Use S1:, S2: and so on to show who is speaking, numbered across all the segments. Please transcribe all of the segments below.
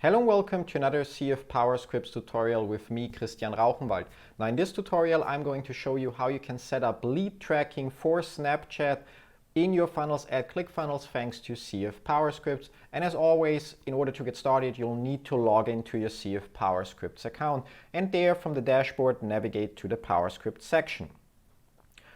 S1: Hello and welcome to another CF PowerScripts tutorial with me, Christian Rauchenwald. Now in this tutorial I'm going to show you how you can set up lead tracking for Snapchat in your funnels at ClickFunnels thanks to CF PowerScripts. And as always, in order to get started, you'll need to log into your CF PowerScripts account and there from the dashboard navigate to the PowerScripts section.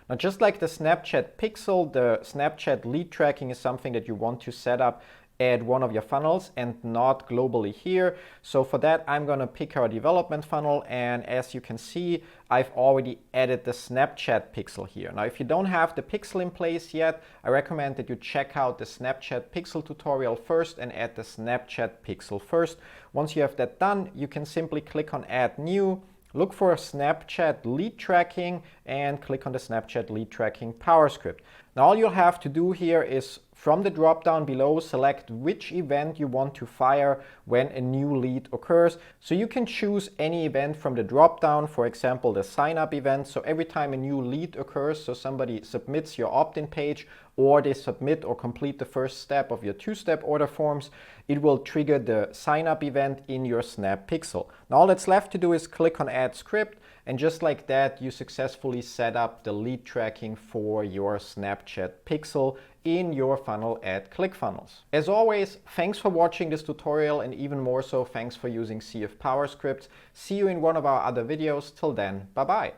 S1: Now, just like the Snapchat Pixel, the Snapchat lead tracking is something that you want to set up at one of your funnels and not globally here. So for that, I'm going to pick our development funnel. And as you can see, I've already added the Snapchat Pixel here. Now, if you don't have the Pixel in place yet, I recommend that you check out the Snapchat Pixel tutorial first and add the Snapchat Pixel first. Once you have that done, you can simply click on Add New. Look for Snapchat lead tracking and click on the Snapchat lead tracking PowerScript. Now all you'll have to do here is from the drop down below select which event you want to fire when a new lead occurs. So you can choose any event from the drop down, for example the sign up event. So every time a new lead occurs, so somebody submits your opt-in page or they submit or complete the first step of your two-step order forms, it will trigger the sign up event in your Snap Pixel. Now all that's left to do is click on Add Script, and just like that you successfully set up the lead tracking for your Snapchat Pixel in your funnel at ClickFunnels. As always, thanks for watching this tutorial, and even more so, thanks for using CF PowerScripts. See you in one of our other videos. Till then, bye bye.